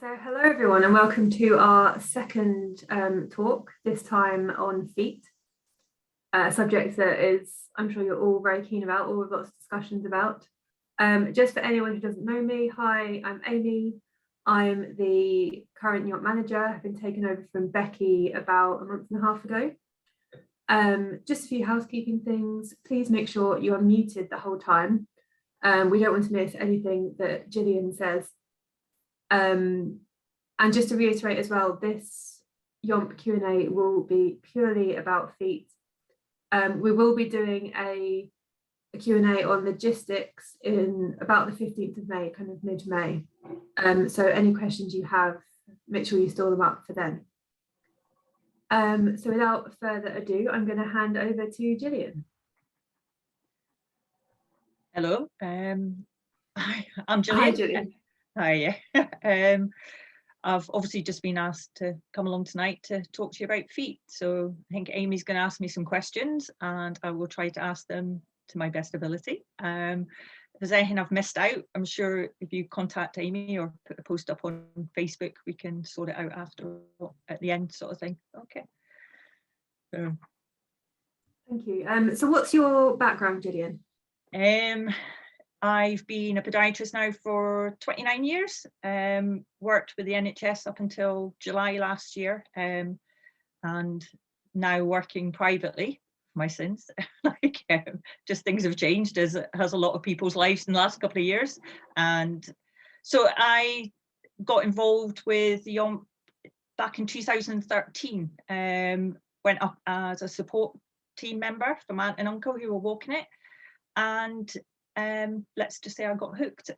So hello everyone and welcome to our second talk, this time on feet, a subject that is, I'm sure you're all very keen about, all with lots of discussions about. Just for anyone who doesn't know me, hi, I'm Amy. I'm the current Yomp Manager. I've been taken over from Becky about a month and a half ago. Just a few housekeeping things. Please make sure you are muted the whole time. We don't want to miss anything that Gillian says. And just to reiterate as well, this Yomp Q&A will be purely about feet. We will be doing a Q&A on logistics in about the 15th of May, kind of mid-May. So any questions you have, make sure you store them up for then. So without further ado, I'm going to hand over to Gillian. Hello, I'm Julian. Hi, Julian. Hi. I've obviously just been asked to come along tonight to talk to you about feet. So I think Amy's going to ask me some questions and I will try to ask them to my best ability. If there's anything I've missed out, I'm sure if you contact Amy or put a post up on Facebook, we can sort it out after, at the end, sort of thing. Okay. Thank you. So what's your background, Julian? I've been a podiatrist now for 29 years, worked with the NHS up until July last year, and now working privately for my sins. Just things have changed, as it has a lot of people's lives in the last couple of years. And so I got involved with Yomp back in 2013, went up as a support team member for my aunt and uncle who were walking it. And let's just say I got hooked,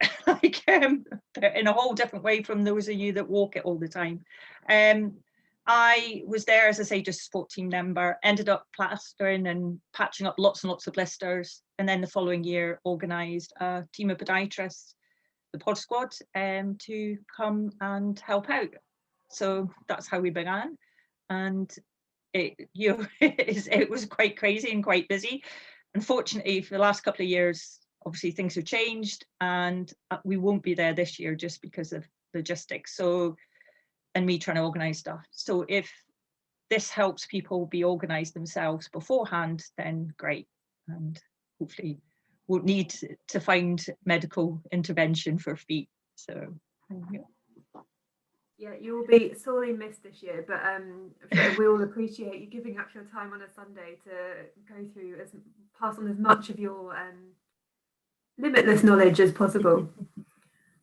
in a whole different way from those of you that walk it all the time. I was there, as I say, just a support team member, ended up plastering and patching up lots and lots of blisters. And then the following year organised a team of podiatrists, the pod squad, to come and help out. So that's how we began. And it was quite crazy and quite busy. Unfortunately, for the last couple of years, obviously things have changed and we won't be there this year just because of logistics. So, and me trying to organise stuff. So if this helps people be organised themselves beforehand, then great. And hopefully won't need to find medical intervention for feet. So, yeah. Yeah, you will be sorely missed this year, but we all appreciate you giving up your time on a Sunday to go through, pass on as much of your limitless knowledge as possible.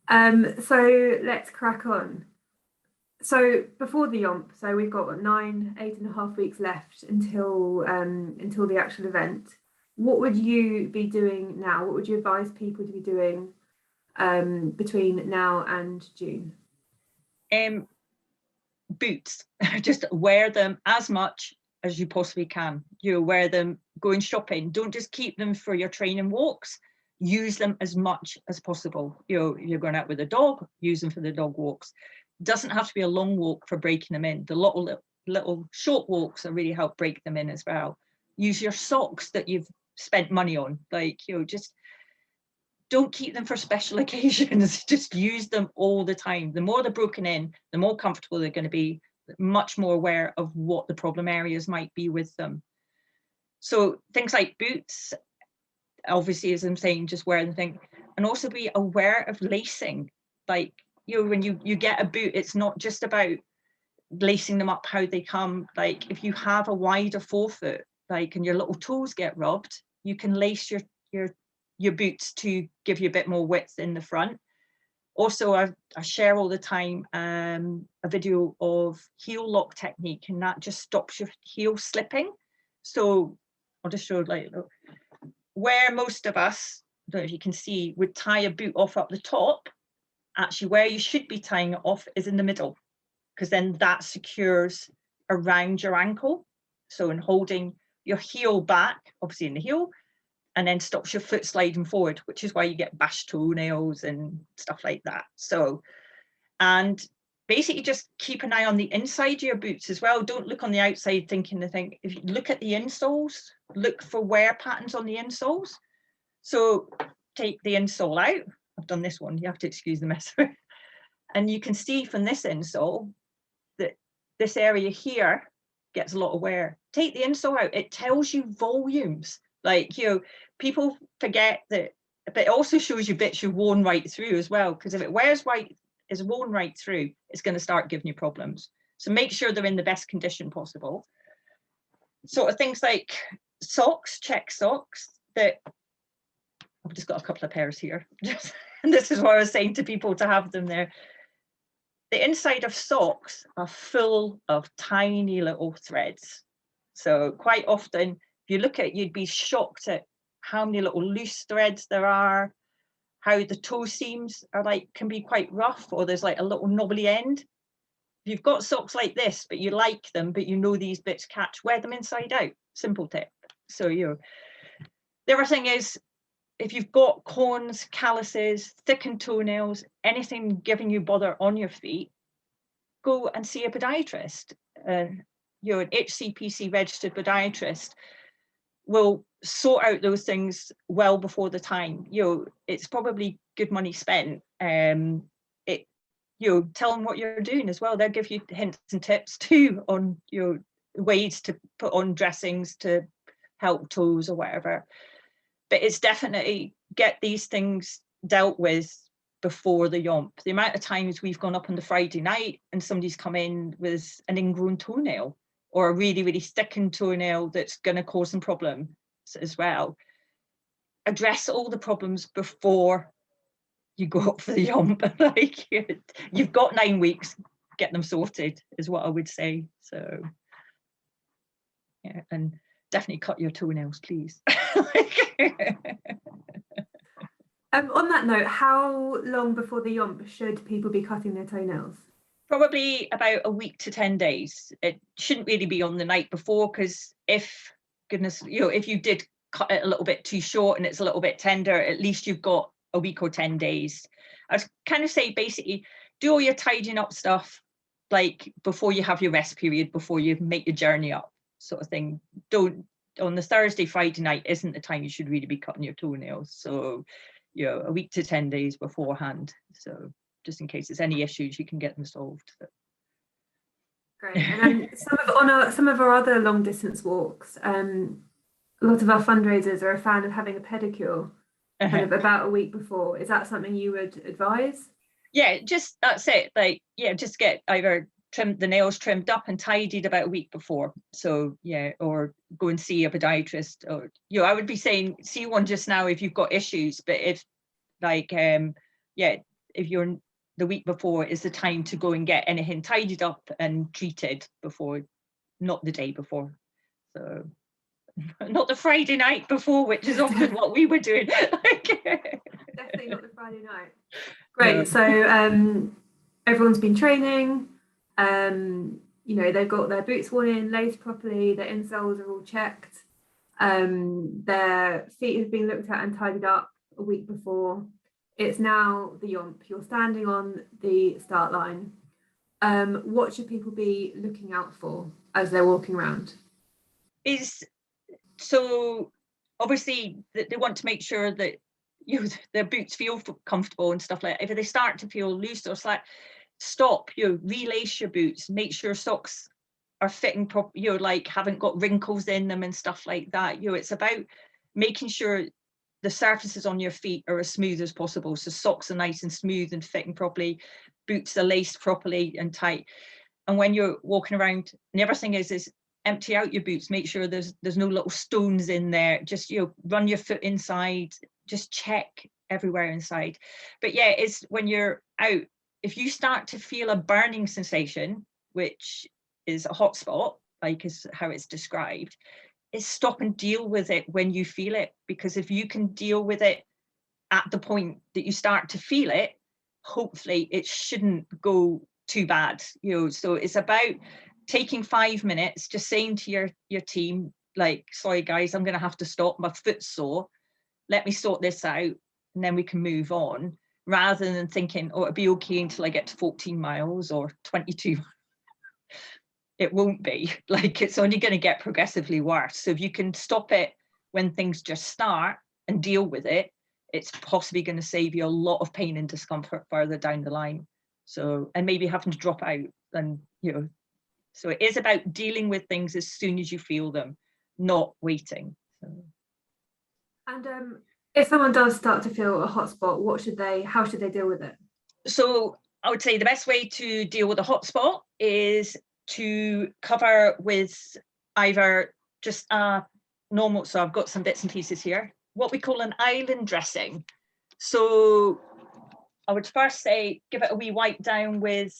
So let's crack on. So before the Yomp, so we've got 8.5 weeks left until the actual event. What would you be doing now? What would you advise people to be doing between now and June? Boots. Just wear them as much as you possibly can. You wear them going shopping. Don't just keep them for your training walks. Use them as much as possible. You're going out with a dog, use them for the dog walks. Doesn't have to be a long walk for breaking them in. The little short walks that really help break them in as well. Use your socks that you've spent money on. Just don't keep them for special occasions. Just use them all the time. The more they're broken in, the more comfortable they're going to be, much more aware of what the problem areas might be with them. So things like boots, obviously, as I'm saying, just wear them thing, and also be aware of lacing. When you get a boot, it's not just about lacing them up how they come. If you have a wider forefoot, and your little toes get rubbed, you can lace your boots to give you a bit more width in the front. Also, I share all the time a video of heel lock technique, and that just stops your heel slipping. So I'll just show where most of us, I don't know if you can see, would tie a boot off up the top. Actually, where you should be tying it off is in the middle, because then that secures around your ankle. So in holding your heel back, obviously in the heel, and then stops your foot sliding forward, which is why you get bashed toenails and stuff like that. So, and basically just keep an eye on the inside of your boots as well. Don't look on the outside thinking the thing. If you look at the insoles, look for wear patterns on the insoles. So take the insole out. I've done this one, you have to excuse the mess. And you can see from this insole that this area here gets a lot of wear. Take the insole out, it tells you volumes. Like, you know, people forget that, but it also shows you bits you've worn right through as well, because if it wears right, is worn right through, it's going to start giving you problems. So make sure they're in the best condition possible. Sort of things like socks, check socks, that I've just got a couple of pairs here. And this is what I was saying to people to have them there. The inside of socks are full of tiny little threads. So quite often, if you look at, you'd be shocked at how many little loose threads there are, how the toe seams are like, can be quite rough, or there's like a little knobbly end. If you've got socks like this, but you like them, but you know these bits catch, wear them inside out. Simple tip. So, you know, the other thing is, if you've got corns, calluses, thickened toenails, anything giving you bother on your feet, go and see a podiatrist. You know, an HCPC registered podiatrist will sort out those things well before the time. You know, it's probably good money spent. You know, tell them what you're doing as well. They'll give you hints and tips too on, you know, ways to put on dressings to help toes or whatever. But it's definitely get these things dealt with before the yomp. The amount of times we've gone up on the Friday night and somebody's come in with an ingrown toenail or a really, really thickened toenail that's going to cause some problems as well. Address all the problems before you go up for the yomp. Like, you've got 9 weeks, get them sorted is what I would say. So yeah, and definitely cut your toenails, please. On that note, how long before the yomp should people be cutting their toenails? Probably about a week to 10 days. It shouldn't really be on the night before, because if, goodness, you know, if you did cut it a little bit too short and it's a little bit tender, at least you've got a week or 10 days. I was kind of say, basically, do all your tidying up stuff like before you have your rest period, before you make your journey up, sort of thing. Don't, on the Thursday, Friday night isn't the time you should really be cutting your toenails. So, you know, a week to 10 days beforehand. So just in case there's any issues, you can get them solved. Great. And then some of our other long distance walks, a lot of our fundraisers are a fan of having a pedicure kind of about a week before. Is that something you would advise? Yeah, just that's it. Like, yeah, just get either the nails trimmed up and tidied about a week before. So yeah, or go and see a podiatrist, or, you know, I would be saying see one just now if you've got issues. But if like yeah, if you're the week before is the time to go and get anything tidied up and treated before, not the day before. So not the Friday night before, which is often what we were doing. Definitely not the Friday night. Great. No. So everyone's been training. You know, they've got their boots worn in, laced properly, their insoles are all checked. Their feet have been looked at and tidied up a week before. It's now the yomp. You're standing on the start line. What should people be looking out for as they're walking around? So obviously they want to make sure that, you know, their boots feel comfortable and stuff like that. If they start to feel loose or slack, stop, you know, relace your boots, make sure socks are fitting properly, you know, like haven't got wrinkles in them and stuff like that. You know, it's about making sure the surfaces on your feet are as smooth as possible. So socks are nice and smooth and fitting properly, boots are laced properly and tight. And when you're walking around, and everything is empty out your boots, make sure there's no little stones in there. Just, you know, run your foot inside, just check everywhere inside. But yeah, it's when you're out, if you start to feel a burning sensation, which is a hot spot, like is how it's described, is stop and deal with it when you feel it. Because if you can deal with it at the point that you start to feel it, hopefully it shouldn't go too bad, you know. So it's about taking 5 minutes, just saying to your team, like, sorry guys, I'm going to have to stop, my foot's sore, let me sort this out and then we can move on, rather than thinking, oh, it'll be okay until I get to 14 miles or 22. It won't be. Like, it's only going to get progressively worse. So if you can stop it when things just start and deal with it, it's possibly going to save you a lot of pain and discomfort further down the line. So, and maybe having to drop out, and so it is about dealing with things as soon as you feel them, not waiting. So. And if someone does start to feel a hot spot, how should they deal with it? So I would say the best way to deal with a hot spot is to cover with either just a normal, so I've got some bits and pieces here, what we call an island dressing. So I would first say give it a wee wipe down with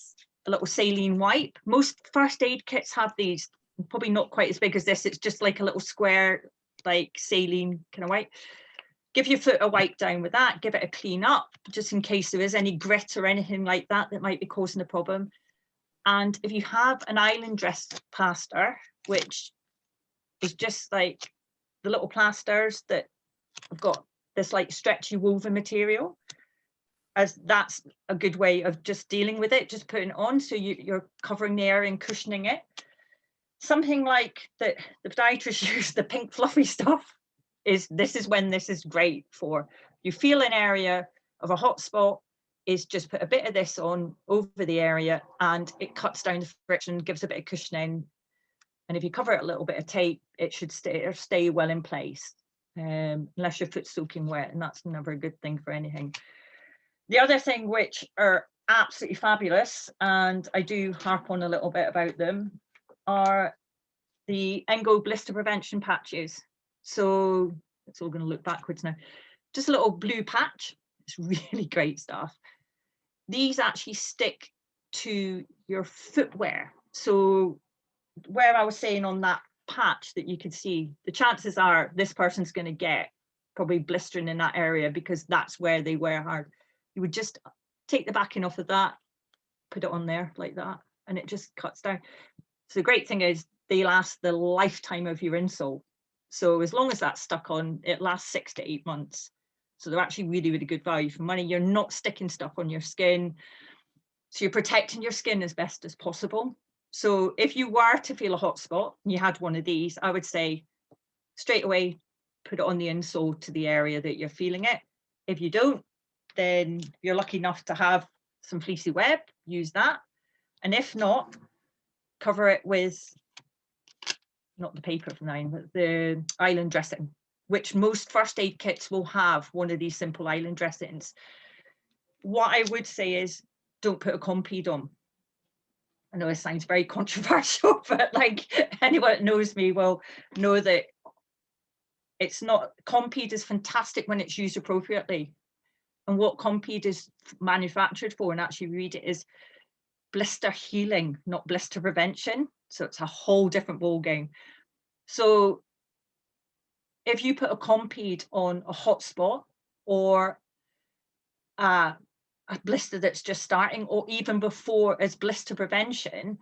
a little saline wipe. Most first aid kits have these, probably not quite as big as this, it's just like a little square, like saline kind of wipe. Give your foot a wipe down with that, give it a clean up, just in case there is any grit or anything like that that might be causing a problem. And if you have an island dress plaster, which is just like the little plasters that have got this like stretchy woven material, as that's a good way of just dealing with it, just putting it on, so you're covering the area and cushioning it. Something like that the podiatrist use, the pink fluffy stuff, this is when this is great for. You feel an area of a hot spot, is just put a bit of this on over the area and it cuts down the friction, gives a bit of cushioning. And if you cover it a little bit of tape, it should stay well in place, unless your foot's soaking wet, and that's never a good thing for anything. The other thing which are absolutely fabulous, and I do harp on a little bit about them, are the Engo blister prevention patches. So it's all going to look backwards now. Just a little blue patch. It's really great stuff. These actually stick to your footwear. So where I was saying on that patch that you could see, the chances are this person's going to get probably blistering in that area because that's where they wear hard. You would just take the backing off of that, put it on there like that, and it just cuts down. So the great thing is they last the lifetime of your insole. So as long as that's stuck on, it lasts 6 to 8 months. So they're actually really, really good value for money. You're not sticking stuff on your skin. So you're protecting your skin as best as possible. So if you were to feel a hot spot and you had one of these, I would say straight away, put it on the insole to the area that you're feeling it. If you don't, then you're lucky enough to have some fleecy web, use that. And if not, cover it with, not the paper from nine, but the island dressing, which most first aid kits will have one of these simple island dressings. What I would say is don't put a Compeed on. I know it sounds very controversial, but like anyone that knows me will know that it's not, Compeed is fantastic when it's used appropriately. And what Compeed is manufactured for, and actually read it, is blister healing, not blister prevention. So it's a whole different ball game. So if you put a Compeed on a hot spot or a blister that's just starting, or even before as blister prevention,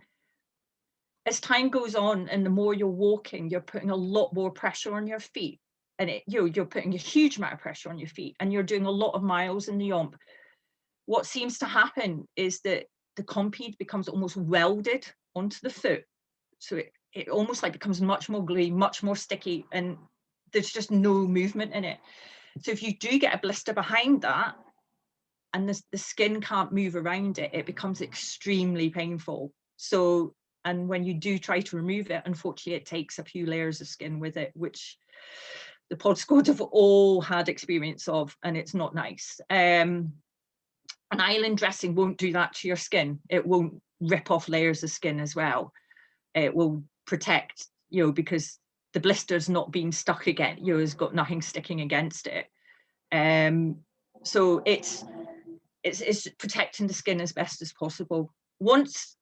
as time goes on and the more you're walking, you're putting a lot more pressure on your feet, and you're putting a huge amount of pressure on your feet, and you're doing a lot of miles in the Yomp. What seems to happen is that the Compeed becomes almost welded onto the foot, so it almost like becomes much more gluey, much more sticky, and there's just no movement in it. So if you do get a blister behind that and the skin can't move around it, it becomes extremely painful. So, and when you do try to remove it, unfortunately it takes a few layers of skin with it, which the pod squad have all had experience of, and it's not nice. An island dressing won't do that to your skin. It won't rip off layers of skin as well. It will protect, because the blister's not being stuck again, it's got nothing sticking against it. So it's protecting the skin as best as possible. Once,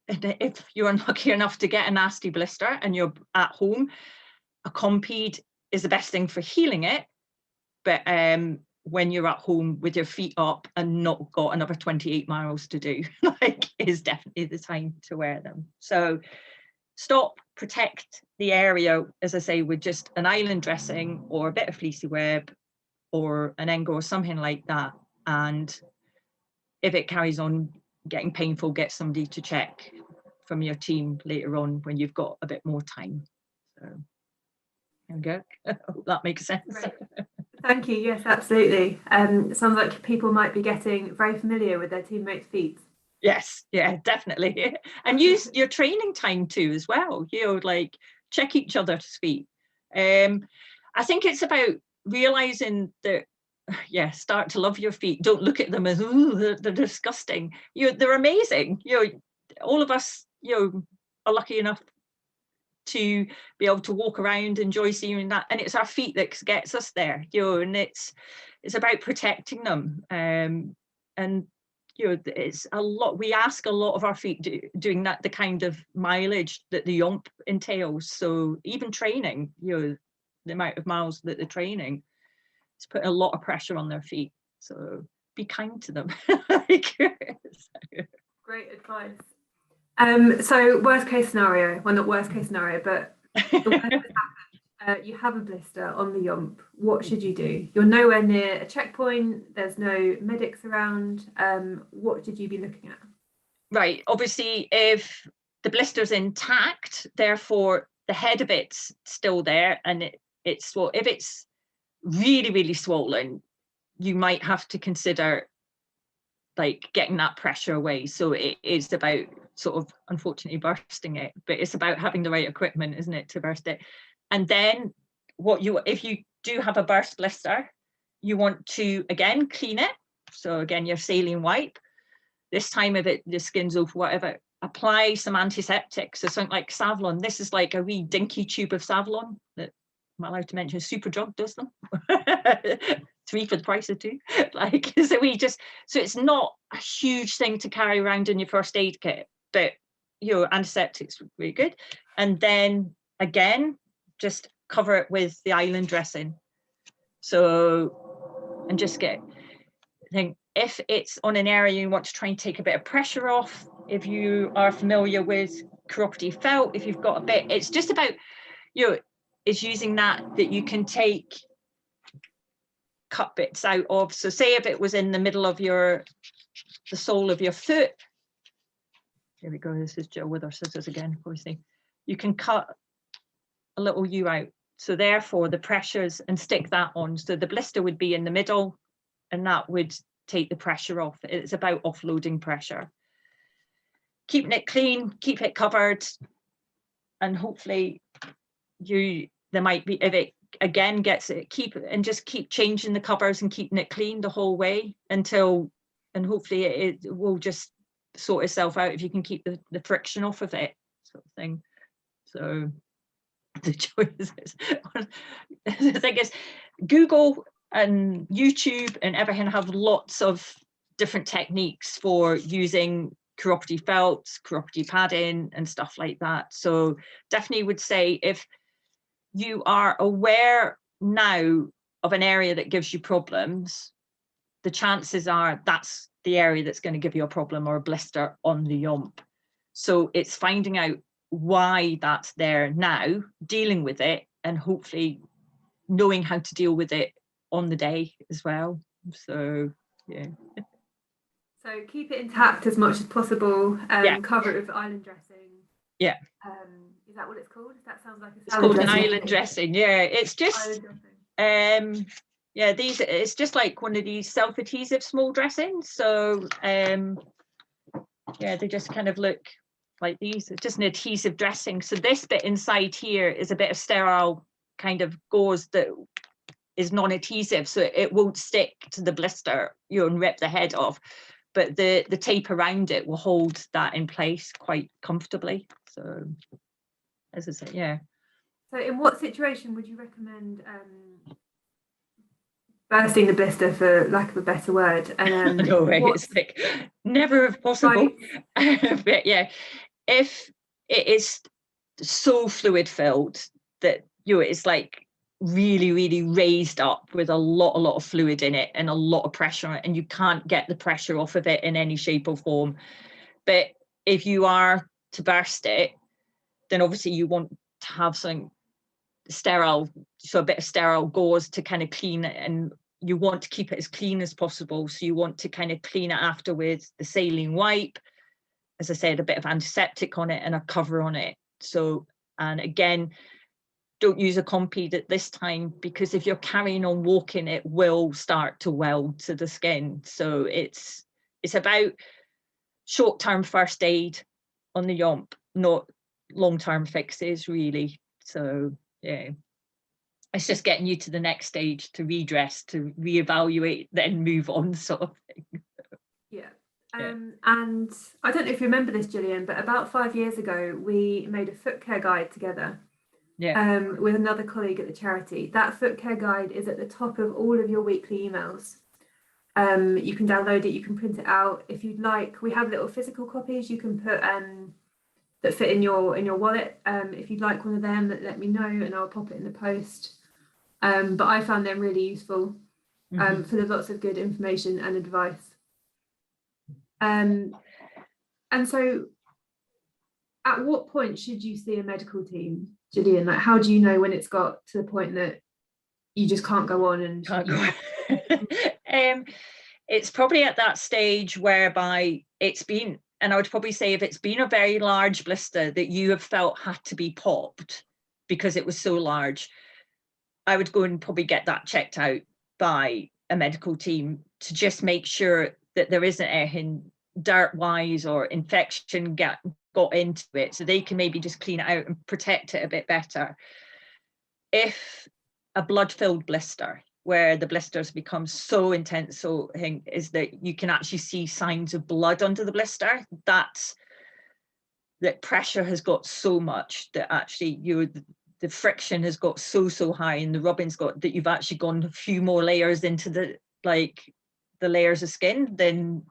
if you're unlucky enough to get a nasty blister and you're at home, a Compeed is the best thing for healing it. But when you're at home with your feet up and not got another 28 miles to do, like, is definitely the time to wear them. So stop, protect the area, as I say, with just an island dressing or a bit of fleecy web or an Engo or something like that. And if it carries on getting painful, get somebody to check from your team later on when you've got a bit more time. So there we go. I hope that makes sense. Great. Thank you. Yes, absolutely. It sounds like people might be getting very familiar with their teammates' feet. Yes, yeah, definitely. And use your training time too as well, you know, like check each other's feet. I think it's about realizing that, yeah, start to love your feet. Don't look at them as, oh, they're disgusting. You know, they're amazing. You know, all of us, you know, are lucky enough to be able to walk around, enjoy seeing that, and it's our feet that gets us there, you know, and it's about protecting them. And you know, it's a lot, we ask a lot of our feet doing that, the kind of mileage that the Yomp entails. So even training, you know, the amount of miles that they're training, it's putting a lot of pressure on their feet. So be kind to them. Great advice. So worst case scenario, well, not worst case scenario, but the worst has happened. You have a blister on the Yomp. What should you do? You're nowhere near a checkpoint. There's no medics around. What should you be looking at? Right. Obviously, if the blister's intact, therefore the head of it's still there, and it's well, if it's really, really swollen, you might have to consider like getting that pressure away. So it is about sort of unfortunately bursting it, but it's about having the right equipment, isn't it, to burst it. And then if you do have a burst blister, you want to again clean it. So again, your saline wipe. This time if the skin's off, whatever, apply some antiseptic. So something like Savlon. This is like a wee dinky tube of Savlon that I'm allowed to mention. Superdrug does them. 3 for the price of 2. Like, so it's not a huge thing to carry around in your first aid kit, but you know, antiseptics are really good. And then again, just cover it with the island dressing. So, and just I think if it's on an area you want to try and take a bit of pressure off, if you are familiar with chiropody felt, if you've got a bit, it's just about, you know, it's using that you can take cut bits out of. So say if it was in the middle of the sole of your foot, here we go, this is Jill with our scissors again, obviously, you can cut a little U out. So therefore the pressures, and stick that on. So the blister would be in the middle, and that would take the pressure off. It's about offloading pressure. Keeping it clean, keep it covered, and hopefully there might be, if it again gets it, keep changing the covers and keeping it clean the whole way until, and hopefully it will just sort itself out if you can keep the friction off of it, sort of thing. So the choice is, the thing is, Google and YouTube and everything have lots of different techniques for using chiropody felts, chiropody padding and stuff like that. So definitely would say, if you are aware now of an area that gives you problems, the chances are that's the area that's going to give you a problem or a blister on the Yomp. So it's finding out why that's there now, dealing with it, and hopefully knowing how to deal with it on the day as well. So yeah. So keep it intact as much as possible. Yeah. Cover it with island dressing. Yeah. Is that what it's called? That sounds like it's called an island dressing. Yeah, it's just yeah, it's just like one of these self-adhesive small dressings. So yeah, they just kind of look like these. It's just an adhesive dressing. So this bit inside here is a bit of sterile kind of gauze that is non-adhesive, so it won't stick to the blister, you know, and rip the head off. But the tape around it will hold that in place quite comfortably. So, as I say, yeah. So in what situation would you recommend bursting the blister, for lack of a better word? And no way, it's like never if possible. Right. But yeah, if it is so fluid filled that, you know, it's like really, really raised up with a lot of fluid in it and a lot of pressure on it, and you can't get the pressure off of it in any shape or form. But if you are to burst it, then obviously you want to have something sterile, so a bit of sterile gauze to kind of clean it, and you want to keep it as clean as possible. So you want to kind of clean it after with the saline wipe, as I said, a bit of antiseptic on it and a cover on it. So, and again, don't use a Compeed at this time, because if you're carrying on walking, it will start to weld to the skin. So it's about short-term first aid on the Yomp, not long-term fixes really. So yeah, it's just getting you to the next stage to redress, to reevaluate, then move on, sort of thing. Yeah. And I don't know if you remember this, Gillian, but about 5 years ago, we made a Footcare guide together. Yeah. With another colleague at the charity. That Footcare guide is at the top of all of your weekly emails. You can download it, you can print it out if you'd like. We have little physical copies you can put that fit in your wallet. If you'd like one of them, let me know and I'll pop it in the post. But I found them really useful, full of lots of good information and advice. And so at what point should you see a medical team, Julian? Like, how do you know when it's got to the point that you just can't go on and can't go on? It's probably at that stage whereby it's been, and I would probably say if it's been a very large blister that you have felt had to be popped because it was so large, I would go and probably get that checked out by a medical team to just make sure that there isn't anything dirt-wise or infection got into it, so they can maybe just clean it out and protect it a bit better. If a blood-filled blister, where the blisters become so intense, so is that you can actually see signs of blood under the blister, that pressure has got so much that actually the friction has got so high and the rubbing's got that you've actually gone a few more layers into the layers of skin than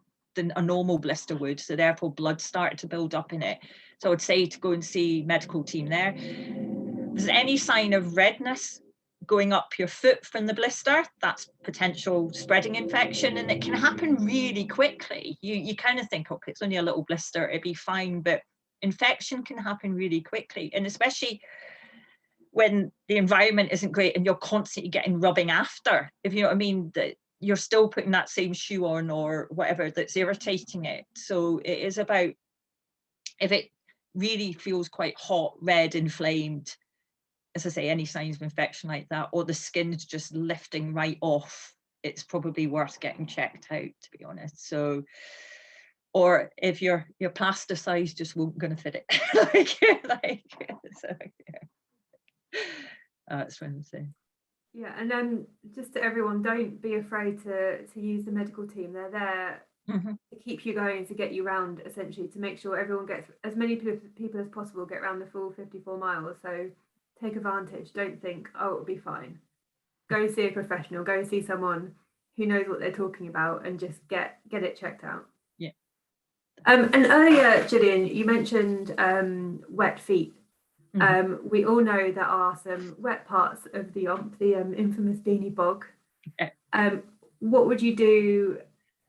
a normal blister would, so therefore blood started to build up in it. So I would say to go and see medical team there. If there's any sign of redness going up your foot from the blister, that's potential spreading infection, and it can happen really quickly. You kind of think, okay, it's only a little blister, it'd be fine, but infection can happen really quickly, and especially when the environment isn't great and you're constantly getting rubbing after, if you know what I mean, that you're still putting that same shoe on or whatever that's irritating it. So it is about, if it really feels quite hot, red, inflamed, as I say, any signs of infection like that, or the skin's just lifting right off, it's probably worth getting checked out, to be honest. So, or if your plaster size just won't going to fit it, so, yeah. That's what I'm saying. Yeah, and then just to everyone, don't be afraid to use the medical team. They're there to keep you going, to get you around, essentially, to make sure everyone gets, as many people as possible get around the full 54 miles. So take advantage. Don't think, oh, it'll be fine. Go see a professional. Go see someone who knows what they're talking about, and just get it checked out. Yeah. And earlier, Gillian, you mentioned wet feet. We all know there are some wet parts of the Yomp, the infamous beanie bog. What would you do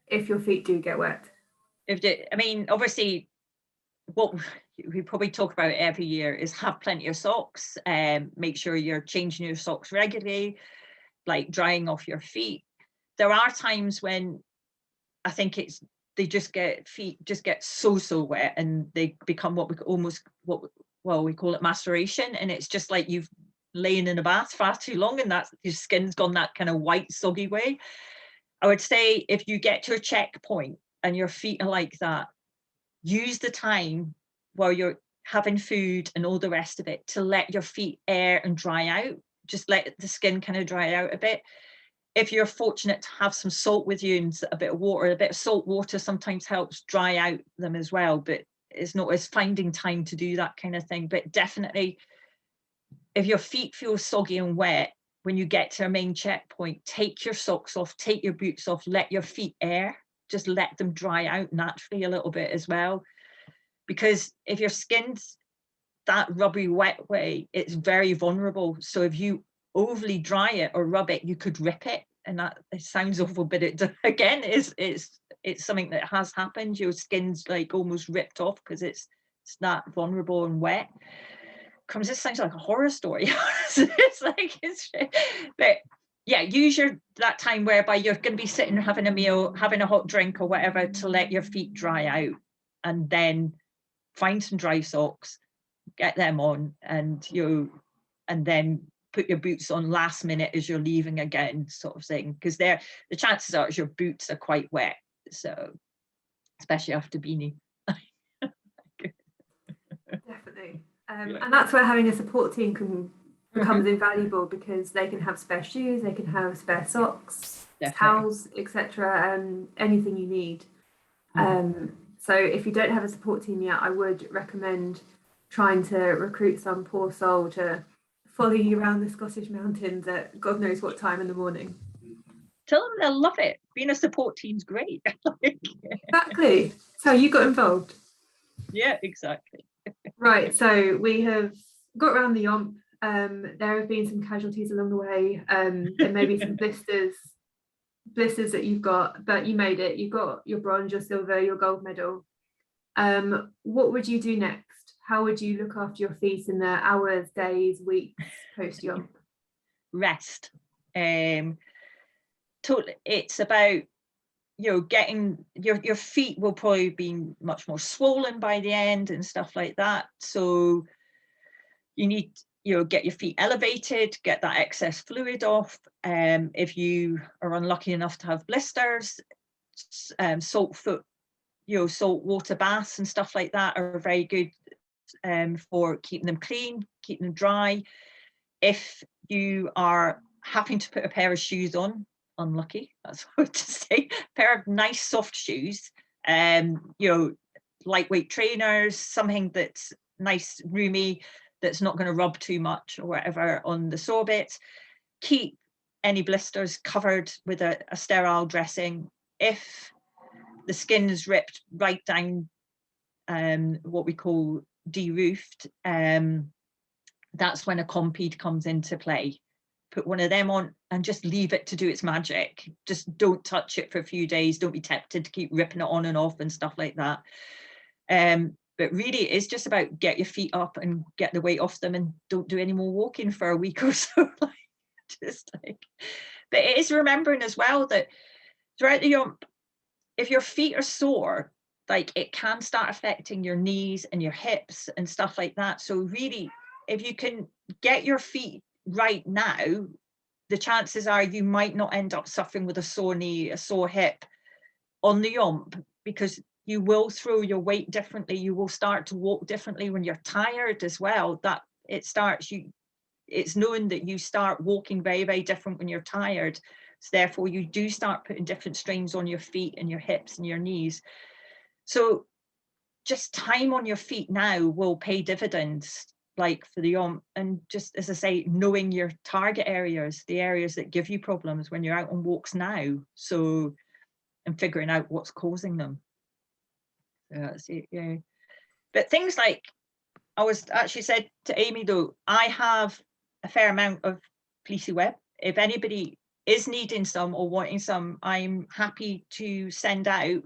if your feet do get wet? Obviously, what we probably talk about every year is have plenty of socks, make sure you're changing your socks regularly, like drying off your feet. There are times when I think feet just get so wet and they become we call it maceration, and it's just like you've lain in a bath far too long and that your skin's gone that kind of white soggy way. I would say if you get to a checkpoint and your feet are like that, use the time while you're having food and all the rest of it to let your feet air and dry out. Just let the skin kind of dry out a bit. If you're fortunate to have some salt with you and a bit of water, a bit of salt water sometimes helps dry out them as well, but it's finding time to do that kind of thing. But definitely, if your feet feel soggy and wet, when you get to a main checkpoint, take your socks off, take your boots off, let your feet air, just let them dry out naturally a little bit as well. Because if your skin's that rubbery wet way, it's very vulnerable. So if you overly dry it or rub it, you could rip it. And that, it sounds awful, but it again it's something that has happened. Your skin's like almost ripped off because it's that vulnerable and wet. This sounds like a horror story. But yeah, use that time whereby you're going to be sitting having a meal, having a hot drink or whatever, to let your feet dry out, and then find some dry socks, get them on, and then put your boots on last minute as you're leaving again, sort of thing, because the chances are your boots are quite wet. So especially after beanie. Definitely. And that's where having a support team becomes invaluable, because they can have spare shoes, they can have spare socks, towels, etc. Anything you need. So if you don't have a support team yet, I would recommend trying to recruit some poor soul to follow you around the Scottish mountains at God knows what time in the morning. Tell them they'll love it. Being a support team's great. Exactly. So you got involved. Yeah, exactly. Right. So we have got around the Yomp. There have been some casualties along the way. There may be some blisters that you've got, but you made it. You got your bronze, your silver, your gold medal. What would you do next? How would you look after your feet in the hours, days, weeks post Yomp? Rest. Totally. It's about, you know, getting your feet will probably be much more swollen by the end and stuff like that. So you need, you know, get your feet elevated, get that excess fluid off. If you are unlucky enough to have blisters, salt foot, you know, salt water baths and stuff like that are very good for keeping them clean, keeping them dry. If you are having to put a pair of shoes on, unlucky, that's what to say, a pair of nice soft shoes, you know, lightweight trainers, something that's nice, roomy, that's not going to rub too much or whatever on the sore bits. Keep any blisters covered with a sterile dressing. If the skin is ripped right down, what we call de-roofed, that's when a Compede comes into play. Put one of them on and just leave it to do its magic. Just don't touch it for a few days. Don't be tempted to keep ripping it on and off and stuff like that. But really it is just about get your feet up and get the weight off them, and don't do any more walking for a week or so. But it is remembering as well that throughout the Yomp, if your feet are sore, like it can start affecting your knees and your hips and stuff like that. So really, if you can get your feet right now, the chances are you might not end up suffering with a sore knee, a sore hip on the Yomp, because you will throw your weight differently. You will start to walk differently when you're tired as well. That it starts you. It's known that you start walking very, very different when you're tired. So therefore, you do start putting different strains on your feet and your hips and your knees. So just time on your feet now will pay dividends, like for the Yomp. And just as I say, knowing your target areas, the areas that give you problems when you're out on walks now. So, and figuring out what's causing them. So that's it, yeah. But things like, I was actually said to Amy though, I have a fair amount of fleecy web. If anybody is needing some or wanting some, I'm happy to send out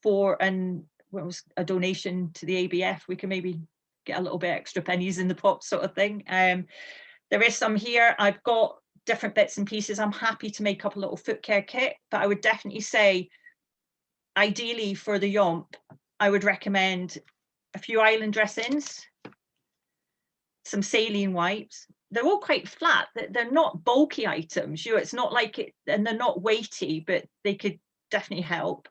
for a donation to the ABF. We can maybe get a little bit extra pennies in the pot sort of thing. There is some here. I've got different bits and pieces. I'm happy to make up a little Footcare kit, but I would definitely say, ideally for the Yomp, I would recommend a few island dressings, some saline wipes. They're all quite flat. They're not bulky items. You know, it's not like it, and they're not weighty, but they could definitely help.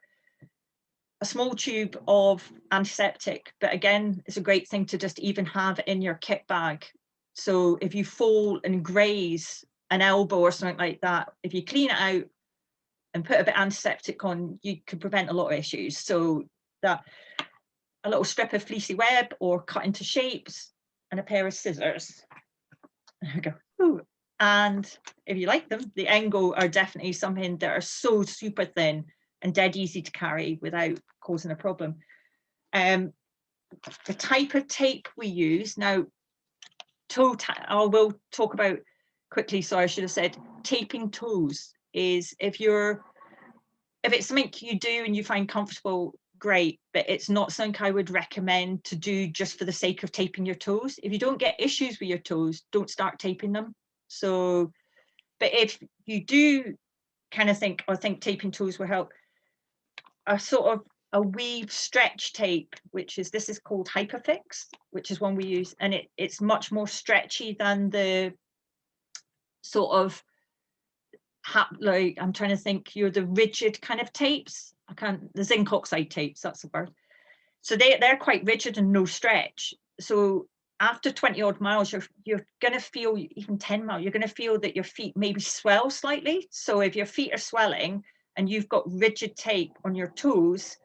A small tube of antiseptic, but again, it's a great thing to just even have in your kit bag. So if you fall and graze an elbow or something like that, if you clean it out and put a bit of antiseptic on, you could prevent a lot of issues. So that, a little strip of fleecy web or cut into shapes, and a pair of scissors. There we go. Ooh. And if you like them, the Engo are definitely something that are so super thin and dead easy to carry without causing a problem. The type of tape we use now, I will talk about quickly, so I should have said taping toes is if it's something you do and you find comfortable, great, but it's not something I would recommend to do just for the sake of taping your toes. If you don't get issues with your toes, don't start taping them. So, but if you do kind of think taping toes will help, a sort of a weave stretch tape, this is called Hyperfix, which is one we use, and it's much more stretchy than the sort of like, I'm trying to think, the rigid kind of tapes. the zinc oxide tapes, that's the word. So they're quite rigid and no stretch. So after 20 odd miles, you're going to feel, even 10 miles, you're going to feel that your feet maybe swell slightly. So if your feet are swelling and you've got rigid tape on your toes,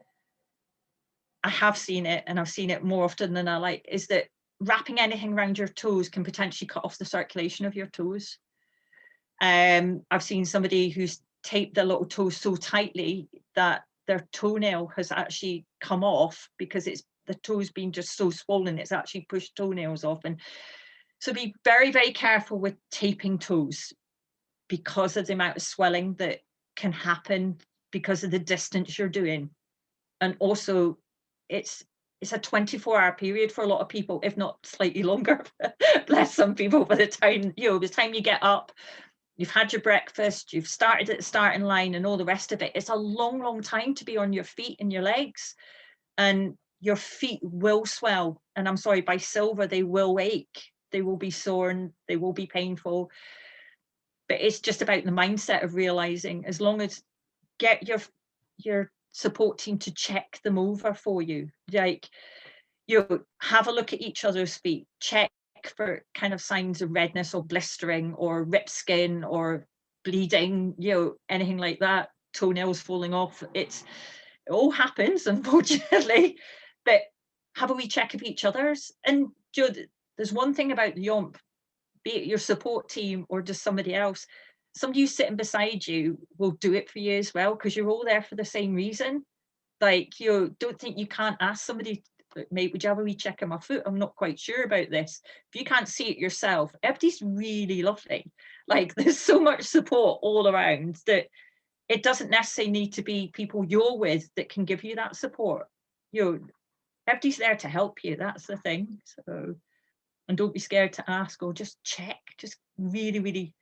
I have seen it, and I've seen it more often than I like, is that wrapping anything around your toes can potentially cut off the circulation of your toes. I've seen somebody who's taped their little toes so tightly that their toenail has actually come off because the toe's been just so swollen, it's actually pushed toenails off. And so be very, very careful with taping toes because of the amount of swelling that can happen because of the distance you're doing. And also it's a 24-hour period for a lot of people, if not slightly longer. Bless some people. By the time you get up, you've had your breakfast, you've started at the starting line and all the rest of it. It's a long, long time to be on your feet and your legs, and your feet will swell. And I'm sorry, by silver, they will ache. They will be sore and they will be painful. But it's just about the mindset of realizing, as long as get your support team to check them over for you, like, have a look at each other's feet, check for kind of signs of redness or blistering or ripped skin or bleeding, anything like that, toenails falling off. It all happens, unfortunately, but have a wee check of each other's. And there's one thing about the Yomp, be it your support team or just somebody else, somebody who's sitting beside you will do it for you as well, because you're all there for the same reason. Like, don't think you can't ask somebody, mate, would you have a wee check on my foot? I'm not quite sure about this. If you can't see it yourself, everybody's really lovely. Like, there's so much support all around that it doesn't necessarily need to be people you're with that can give you that support. Everybody's there to help you. That's the thing. So, and don't be scared to ask, or just check. Just really, really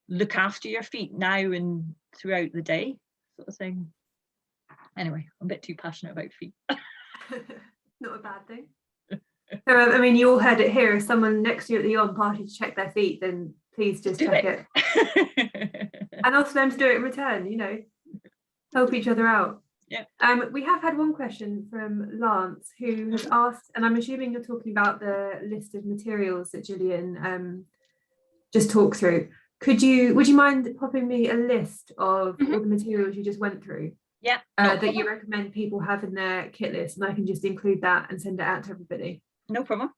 look after your feet now and throughout the day, sort of thing. Anyway, I'm a bit too passionate about feet. Not a bad thing. So, I mean, you all heard it here. If someone next to you at the Yomp party to check their feet, then please just check it. And ask them to do it in return, help each other out. Yeah. We have had one question from Lance, who has asked, and I'm assuming you're talking about the list of materials that Julian just talked through. Would you mind popping me a list of all the materials you just went through? Yeah. That you recommend people have in their kit list, and I can just include that and send it out to everybody. No problem.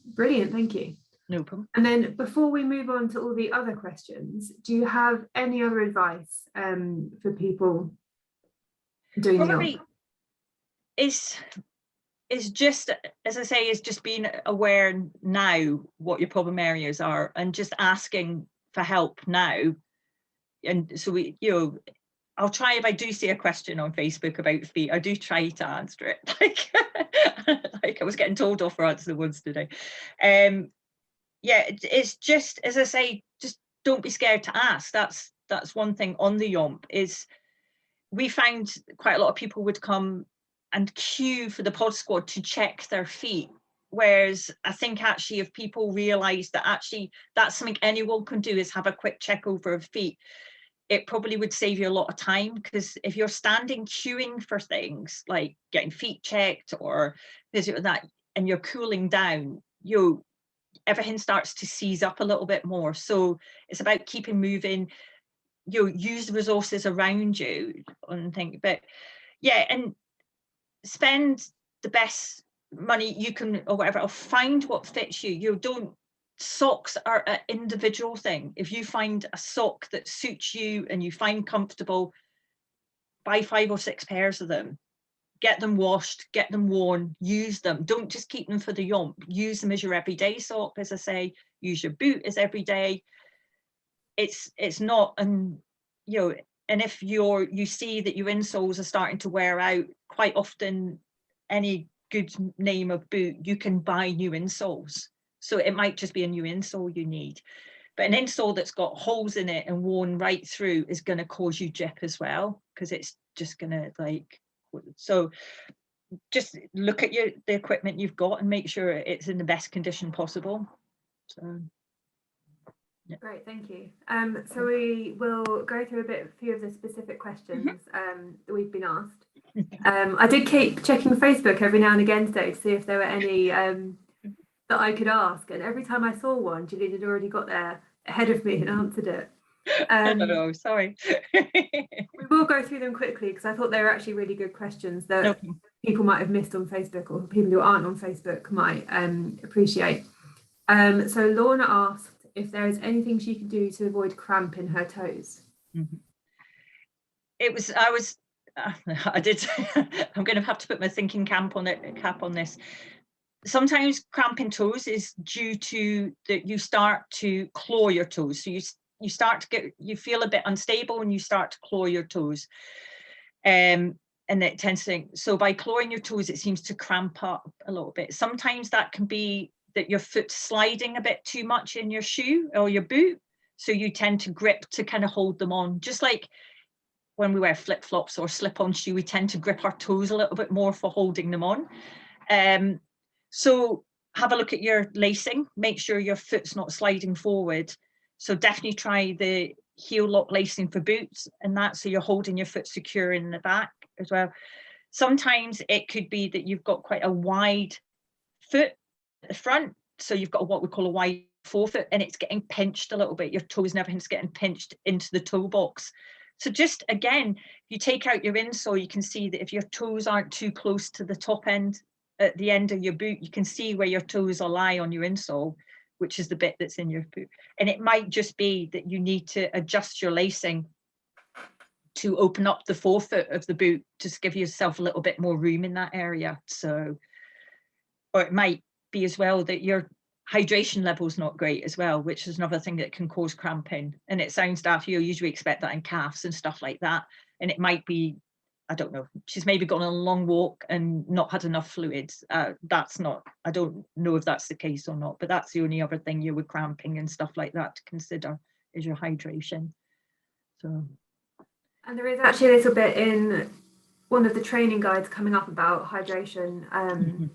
Brilliant, thank you. No problem. And then before we move on to all the other questions, do you have any other advice for people doing probably is just, as I say, is just being aware now what your problem areas are and just asking for help now. And so I'll try, if I do see a question on Facebook about feet, I do try to answer it. Like I was getting told off for answering the ones today. It's just, as I say, just don't be scared to ask. That's one thing on the Yomp, is we found quite a lot of people would come and queue for the pod squad to check their feet. Whereas I think actually if people realise that actually that's something anyone can do, is have a quick check over of feet, it probably would save you a lot of time. Because if you're standing queuing for things like getting feet checked or this or that, and you're cooling down, everything starts to seize up a little bit more. So it's about keeping moving, use the resources around you and think, but yeah, and spend the best money you can or whatever, or find what fits you. Socks are an individual thing. If you find a sock that suits you and you find comfortable, buy 5 or 6 pairs of them, get them washed, get them worn, use them. Don't just keep them for the Yomp. Use them as your everyday sock, as I say. Use your boot as every day. It's not, and if you see that your insoles are starting to wear out, quite often any good name of boot, you can buy new insoles. So it might just be a new insole you need, but an insole that's got holes in it and worn right through is going to cause you jip as well, because it's just going to so just look at the equipment you've got and make sure it's in the best condition possible. So Yeah. Great, thank you. So we will go through a few of the specific questions that we've been asked. I did keep checking Facebook every now and again today to see if there were any that I could ask, and every time I saw one, Julian had already got there ahead of me and answered it. Oh, sorry. We will go through them quickly because I thought they were actually really good questions that people might have missed on Facebook, or people who aren't on Facebook might appreciate. So Lorna asked if there is anything she can do to avoid cramp in her toes. I did. I'm going to have to put my thinking cap on this. Sometimes cramp in toes is due to that you start to claw your toes. So you start to you feel a bit unstable and you start to claw your toes. And it tends to, so by clawing your toes, it seems to cramp up a little bit. Sometimes that can be that your foot's sliding a bit too much in your shoe or your boot. So you tend to grip to kind of hold them on. Just like when we wear flip-flops or slip-on shoe, we tend to grip our toes a little bit more for holding them on. So have a look at your lacing, make sure your foot's not sliding forward. So definitely try the heel lock lacing for boots and that, so you're holding your foot secure in the back as well. Sometimes it could be that you've got quite a wide foot at the front, so you've got what we call a wide forefoot and it's getting pinched a little bit, your toes and everything's getting pinched into the toe box. So just again, if you take out your insole, you can see that if your toes aren't too close to the top end at the end of your boot, you can see where your toes will lie on your insole, which is the bit that's in your boot. And it might just be that you need to adjust your lacing to open up the forefoot of the boot, just give yourself a little bit more room in that area. So, or it might be as well that your hydration level is not great as well, which is another thing that can cause cramping. And it sounds daft, you usually expect that in calves and stuff like that. And it might be, I don't know, she's maybe gone on a long walk and not had enough fluids. That's not, I don't know if that's the case or not, but that's the only other thing you with cramping and stuff like that to consider is your hydration. So, and there is actually a little bit in one of the training guides coming up about hydration.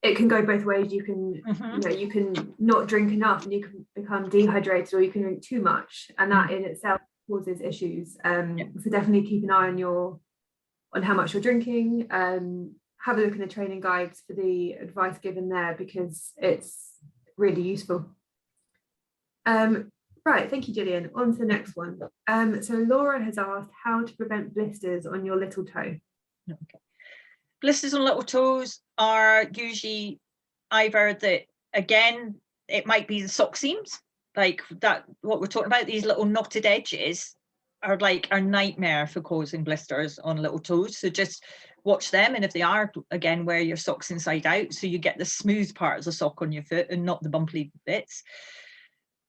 It can go both ways. You can, you know, you can not drink enough and you can become dehydrated, or you can drink too much, and that in itself causes issues. So definitely keep an eye on how much you're drinking. Have a look in the training guides for the advice given there, because it's really useful. Right, thank you, Gillian. On to the next one. So Laura has asked how to prevent blisters on your little toe. Okay. Blisters on little toes are usually either that, again, it might be the sock seams, like that, what we're talking about, these little knotted edges are like a nightmare for causing blisters on little toes. So just watch them, and if they are, again, wear your socks inside out so you get the smooth part of the sock on your foot and not the bumpy bits.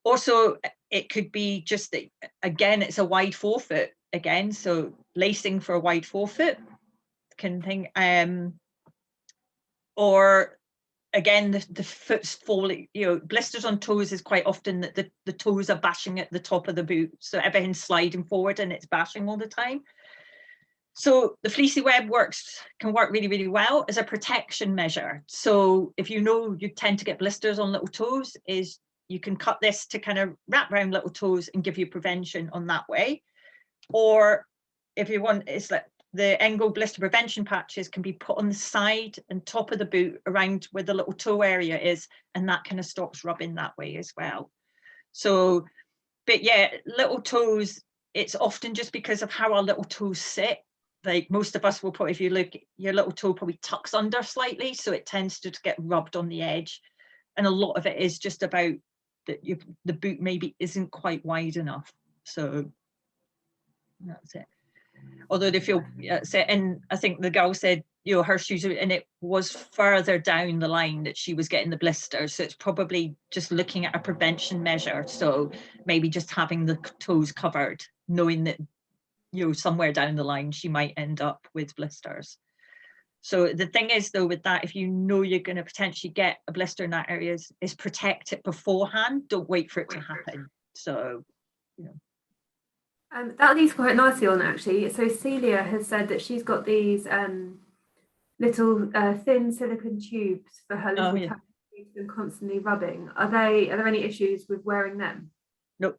Also, it could be just that, again, it's a wide forefoot again, so lacing for a wide forefoot kind of thing. Or again, the foot's falling, you know, blisters on toes is quite often that the toes are bashing at the top of the boot, so everything's sliding forward and it's bashing all the time. So the fleecy web can work really, really well as a protection measure. So if you know you tend to get blisters on little toes, is you can cut this to kind of wrap around little toes and give you prevention on that way. Or if you want, it's like the Engel blister prevention patches can be put on the side and top of the boot around where the little toe area is, and that kind of stops rubbing that way as well. So, but yeah, little toes, it's often just because of how our little toes sit. Like most of us will probably, if you look, your little toe probably tucks under slightly, so it tends to get rubbed on the edge. And a lot of it is just about that the boot maybe isn't quite wide enough. So that's it. Although they feel, and I think the girl said, you know, her shoes, and it was further down the line that she was getting the blisters. So it's probably just looking at a prevention measure. So maybe just having the toes covered, knowing that, you know, somewhere down the line she might end up with blisters. So the thing is, though, with that, if you know you're going to potentially get a blister in that area, is protect it beforehand. Don't wait for it to happen. So, you know. That leads quite nicely on, actually. So Celia has said that she's got these little thin silicone tubes for her little toe. use them constantly rubbing, are there any issues with wearing them? No.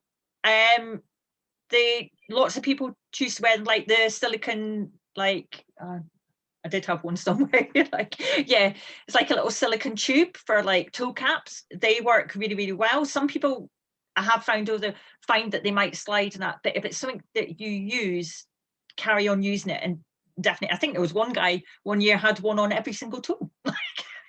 Lots of people choose to wear like the silicone, like I did have one somewhere. Like, yeah, it's like a little silicone tube for like toe caps. They work really, really well. Some people I have found that they might slide in that, but if it's something that you use, carry on using it. And definitely, I think there was one guy one year had one on every single toe. Like,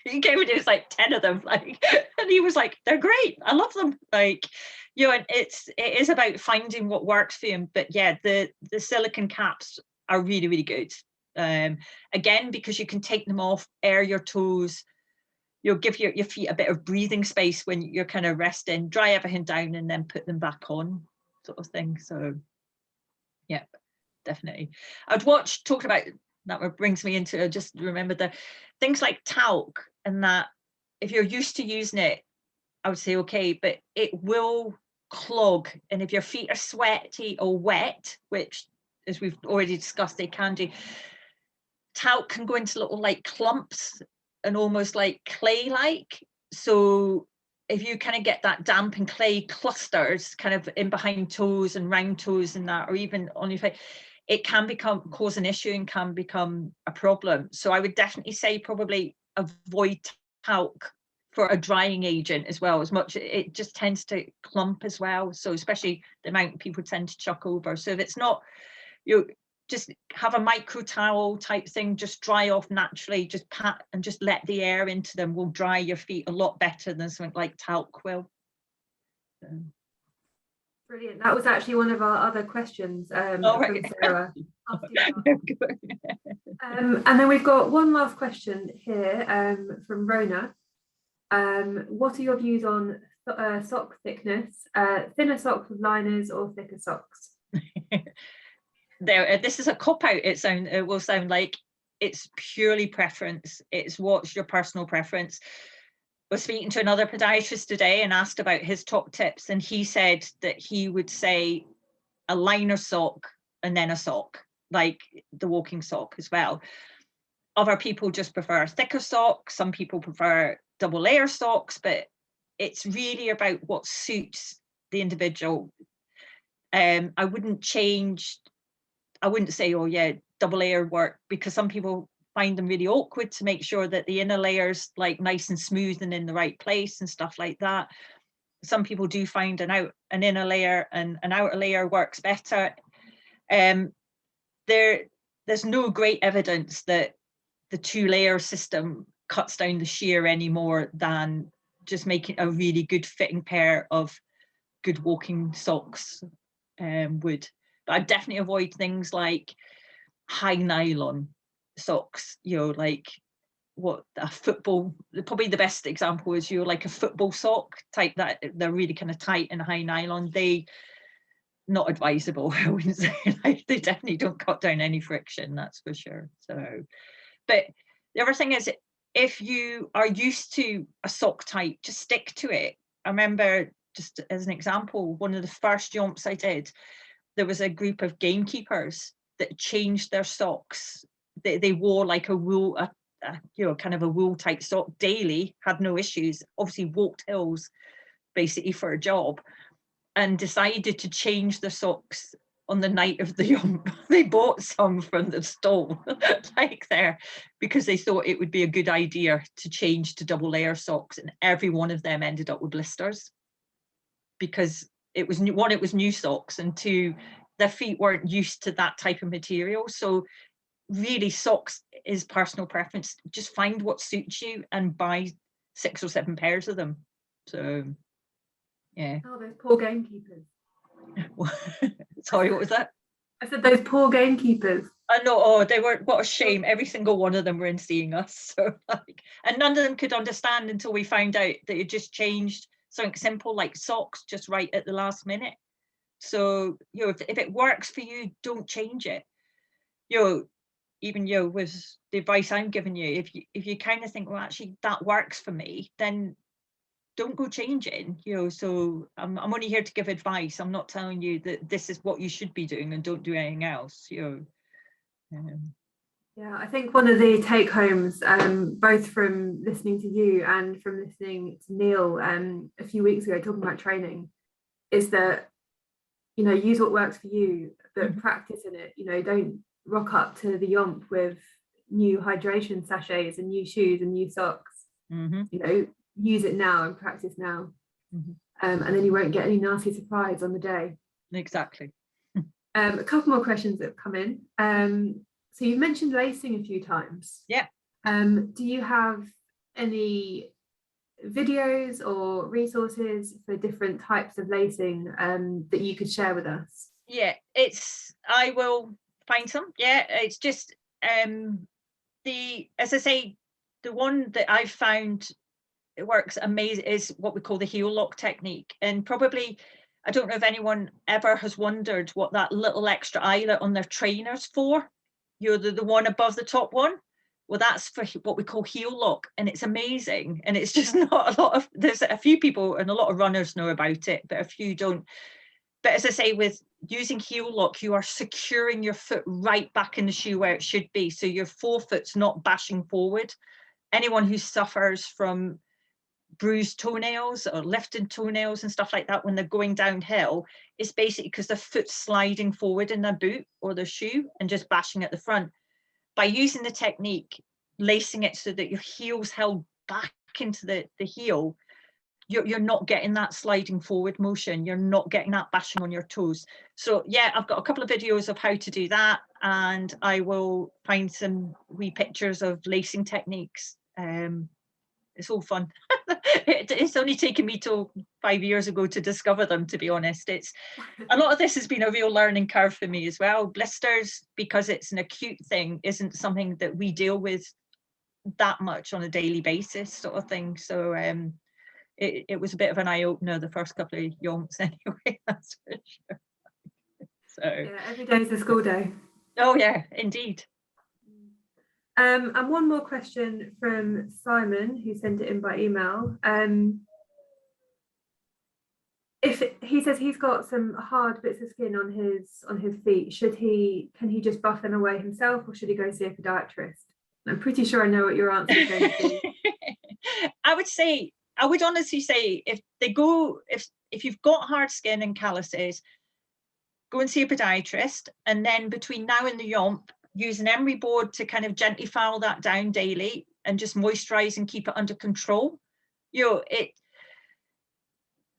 he came and it was like 10 of them, like, and he was like, they're great, I love them. Like, you know, and it is about finding what works for him. But yeah, the silicone caps are really, really good. Again, because you can take them off, air your toes, you'll give your feet a bit of breathing space when you're kind of resting, dry everything down and then put them back on, sort of thing. So yeah, definitely. I'd talking about that, brings me into, just remember the things like talc, and that if you're used to using it, I would say okay, but it will clog. And if your feet are sweaty or wet, which as we've already discussed, they can do, talc can go into little like clumps and almost like clay-like. So if you kind of get that damp and clay clusters kind of in behind toes and round toes and that, or even on your feet, it can cause an issue and can become a problem. So I would definitely say probably avoid talc for a drying agent as well, as much. It just tends to clump as well. So especially the amount people tend to chuck over. So if it's not, you just have a micro towel type thing, just dry off naturally, just pat and just let the air into them, will dry your feet a lot better than something like talc will. Brilliant. That was actually one of our other questions from Sarah. And then we've got one last question here from Rona. What are your views on sock thickness? Thinner socks with liners or thicker socks? This is a cop-out. It will sound like it's purely preference. It's what's your personal preference. I was speaking to another podiatrist today and asked about his top tips, and he said that he would say a liner sock and then a sock, like the walking sock as well. Other people just prefer thicker socks. Some people prefer double layer socks, but it's really about what suits the individual. I wouldn't say, oh yeah, double layer work, because some people find them really awkward to make sure that the inner layer's like nice and smooth and in the right place and stuff like that. Some people do find an inner layer and an outer layer works better. There's no great evidence that the 2-layer system cuts down the shear any more than just making a really good fitting pair of good walking socks would. But I'd definitely avoid things like high nylon socks, you know, like what a football, probably the best example is like a football sock type, that they're really kind of tight and high nylon. They not advisable, I wouldn't say. Like, they definitely don't cut down any friction, that's for sure. So, but the other thing is, if you are used to a sock type, just stick to it. I remember, just as an example, one of the first Yomps I did, there was a group of gamekeepers that changed their socks. They wore like a wool, kind of a wool type sock daily, had no issues, obviously walked hills basically for a job, and decided to change the socks on the night of the Yomp. They bought some from the stall like there, because they thought it would be a good idea to change to double layer socks, and every one of them ended up with blisters, because it was new. One, it was new socks, and two, their feet weren't used to that type of material. So really, socks is personal preference. Just find what suits you and buy 6 or 7 pairs of them. So yeah. Oh, those poor gamekeepers. Sorry, what was that? I said those poor gamekeepers. I know. Oh, they were, what a shame. Every single one of them were in seeing us. So like, and none of them could understand until we found out that it just changed something simple like socks just right at the last minute. So, you know, if it works for you, don't change it. You know, even, you know, with the advice I'm giving you, if you kind of think, well, actually that works for me, then don't go changing, you know. So I'm only here to give advice. I'm not telling you that this is what you should be doing and don't do anything else, you know. Yeah, I think one of the take homes, both from listening to you and from listening to Neil a few weeks ago talking about training, is that, you know, use what works for you, but practice in it. You know, don't rock up to the Yomp with new hydration sachets and new shoes and new socks. You know, use it now and practice now. And then you won't get any nasty surprise on the day. Exactly. A couple more questions that have come in. So you've mentioned lacing a few times. Yeah. Do you have any videos or resources for different types of lacing that you could share with us? Yeah, I will find some. Yeah, it's just as I say, the one that I've found it works amazing is what we call the heel lock technique. And probably, I don't know if anyone ever has wondered what that little extra eyelet on their trainer's for. You're the one above the top one. Well, that's for what we call heel lock, and it's amazing. And it's just not a lot of, there's a few people and a lot of runners know about it, but a few don't. But as I say, with using heel lock, you are securing your foot right back in the shoe where it should be. So your forefoot's not bashing forward. Anyone who suffers from bruised toenails or lifted toenails and stuff like that when they're going downhill, it's basically because their foot's sliding forward in their boot or their shoe and just bashing at the front. By using the technique, lacing it so that your heel's held back into the heel, you're not getting that sliding forward motion. You're not getting that bashing on your toes. So yeah, I've got a couple of videos of how to do that, and I will find some wee pictures of lacing techniques. It's all fun. It's only taken me till 5 years ago to discover them, to be honest. It's a lot of this has been a real learning curve for me as well. Blisters, because it's an acute thing, isn't something that we deal with that much on a daily basis, sort of thing. So it was a bit of an eye-opener the first couple of yonks anyway, that's for sure. So yeah, every day is a school day. Oh yeah, indeed. And one more question from Simon, who sent it in by email. If he says he's got some hard bits of skin on his feet, can he just buff them away himself, or should he go see a podiatrist? I'm pretty sure I know what your answer is going to be. I would honestly say if you've got hard skin and calluses, go and see a podiatrist, and then between now and the Yomp, use an emery board to kind of gently file that down daily and just moisturize and keep it under control. You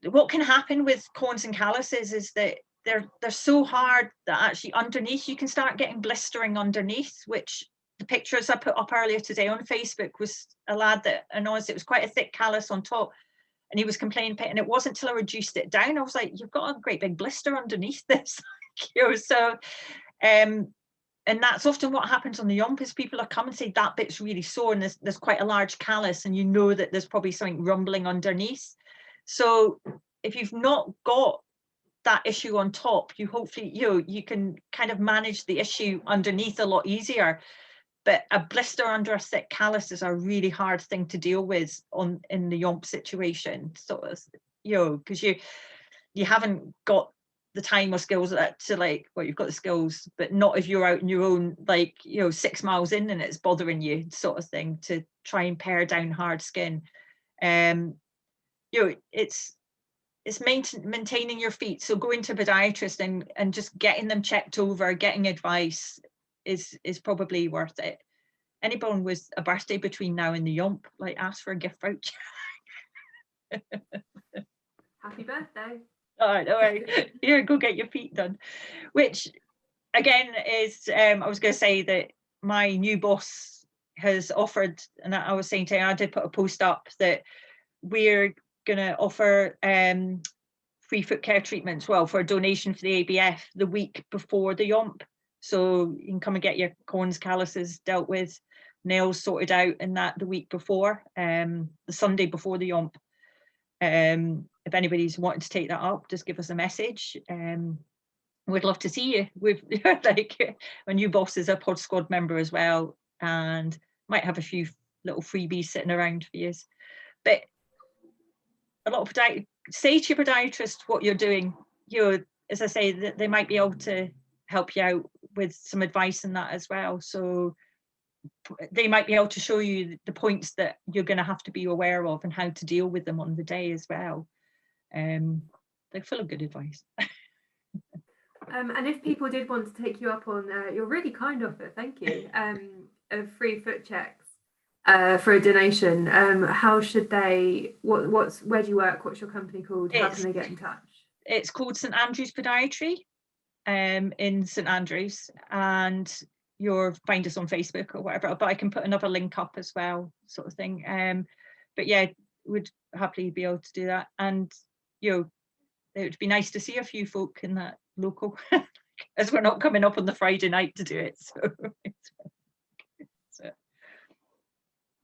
know, what can happen with corns and calluses is that they're so hard that actually underneath you can start getting blistering underneath, which the pictures I put up earlier today on Facebook was a lad that announced it was quite a thick callus on top, and he was complaining, and it wasn't till I reduced it down, I was like, you've got a great big blister underneath this. You know, so and that's often what happens on the Yomp is people are come and say that bit's really sore and there's quite a large callus, and you know that there's probably something rumbling underneath. So if you've not got that issue on top, you hopefully you can kind of manage the issue underneath a lot easier. But a blister under a thick callus is a really hard thing to deal with in the Yomp situation. So because you haven't got the time or skills to like, well, you've got the skills, but not if you're out on your own, like 6 miles in and it's bothering you, sort of thing, to try and pare down hard skin. It's maintaining your feet. So going to a podiatrist and just getting them checked over, getting advice is probably worth it. Anyone with a birthday between now and the Yomp, like, ask for a gift voucher. Happy birthday. All right. Here, go get your feet done. Which, again, is, I was going to say that my new boss has offered, and I was saying to him, I did put a post up that we're going to offer free foot care treatments, well, for a donation for the ABF the week before the Yomp. So you can come and get your corns, calluses dealt with, nails sorted out, and that the week before, the Sunday before the Yomp. If anybody's wanting to take that up, just give us a message. We'd love to see you. We've like my new boss is a Pod Squad member as well, and might have a few little freebies sitting around for you. But a lot of say to your podiatrist what you're doing. As I say, they might be able to help you out with some advice in that as well. So they might be able to show you the points that you're going to have to be aware of and how to deal with them on the day as well. They're full of good advice. And if people did want to take you up on your really kind offer, thank you, of free foot checks for a donation, how should they, where do you work, what's your company called, how can they get in touch? It's called St Andrews Podiatry in St Andrews, and you'll find us on Facebook or whatever, but I can put another link up as well, sort of thing. But yeah, would happily be able to do that. And you know, it would be nice to see a few folk in that local, as we're not coming up on the Friday night to do it. So.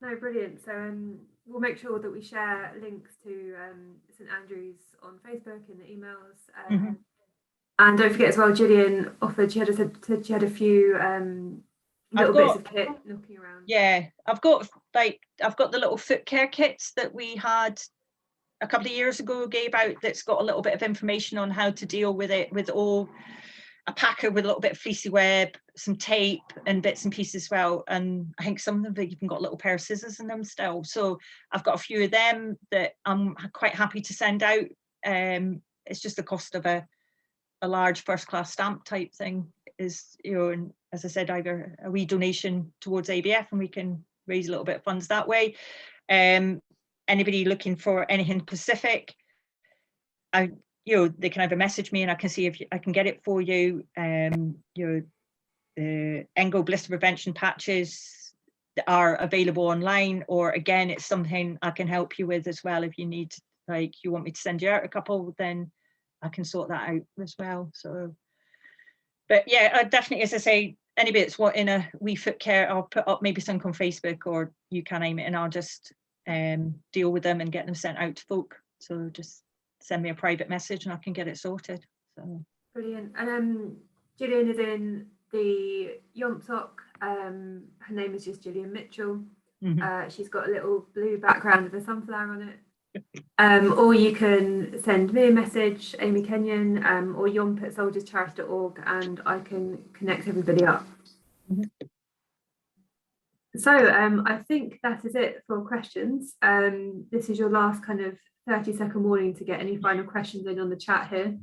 No, brilliant. So we'll make sure that we share links to St Andrews on Facebook in the emails. And don't forget as well, Gillian offered, she had a few little bits of kit knocking around. Yeah, I've got the little Footcare kits that we had a couple of years ago, gave out, that's got a little bit of information on how to deal with it, with all a packer with a little bit of fleecy web, some tape and bits and pieces as well. And I think some of them have even got a little pair of scissors in them still. So I've got a few of them that I'm quite happy to send out. It's just the cost of a large first class stamp type thing is, you know, and as I said, either a wee donation towards ABF and we can raise a little bit of funds that way. Anybody looking for anything specific, they can either message me and I can see if I can get it for you. The Engo blister prevention patches that are available online, or again, it's something I can help you with as well. If you need, like, you want me to send you out a couple, then I can sort that out as well. So, but yeah, definitely, as I say, anybody that's wanting a wee foot care, I'll put up maybe something on Facebook, or you can aim it and I'll just deal with them and get them sent out to folk. So just send me a private message and I can get it sorted. So brilliant. And Gillian is in the Yomp sock. Her name is just Gillian Mitchell. She's got a little blue background with a sunflower on it. Or you can send me a message, Amy Kenyon, or yomp@soldierscharity.org, and I can connect everybody up. So I think that is it for questions. This is your last kind of 30-second warning to get any final questions in on the chat here.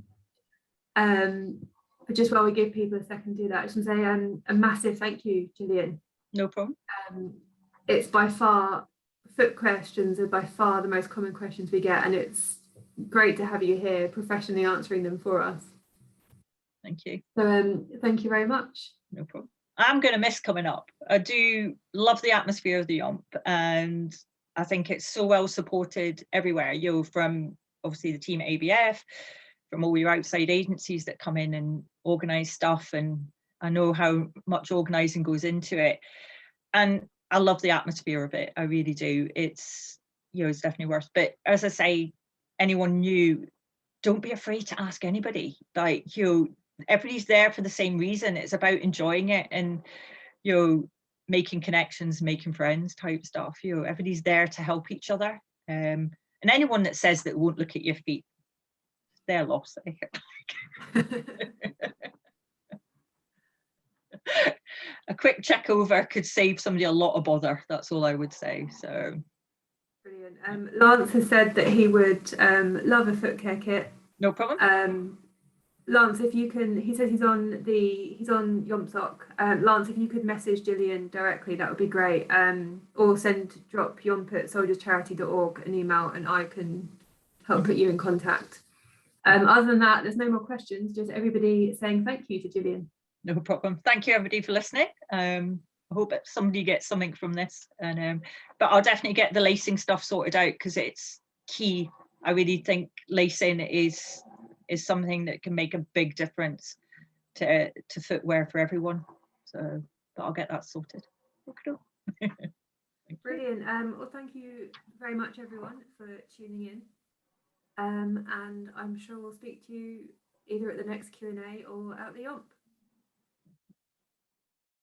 But just while we give people a second to do that, I just want to say a massive thank you, Julian. No problem. It's by far, foot questions are by far the most common questions we get, and it's great to have you here professionally answering them for us. Thank you. So thank you very much. No problem. I'm going to miss coming up. I do love the atmosphere of the Yomp, and I think it's so well supported everywhere. You know, from obviously the team at ABF, from all your outside agencies that come in and organise stuff, and I know how much organising goes into it. And I love the atmosphere of it. I really do. It's, you know, it's definitely worth. But as I say, anyone new, don't be afraid to ask anybody. Like, you know, everybody's there for the same reason. It's about enjoying it and, you know, making connections, making friends type stuff. You know, everybody's there to help each other. And anyone that says that won't look at your feet, they're lost. A quick check over could save somebody a lot of bother. That's all I would say. So brilliant. Lance has said that he would love a Footcare kit. No problem. Lance, if you can, he says he's on Yomp sock. Lance, if you could message Gillian directly, that would be great. Or drop yomp@soldierscharity.org an email and I can help put you in contact. Other than that, there's no more questions, just everybody saying thank you to Julian. No problem. Thank you everybody for listening. I hope that somebody gets something from this, and but I'll definitely get the lacing stuff sorted out because it's key. I really think lacing is something that can make a big difference to footwear for everyone. So, but I'll get that sorted. Okay. Brilliant. Well, thank you very much everyone for tuning in. And I'm sure we'll speak to you either at the next Q&A or at the Yomp.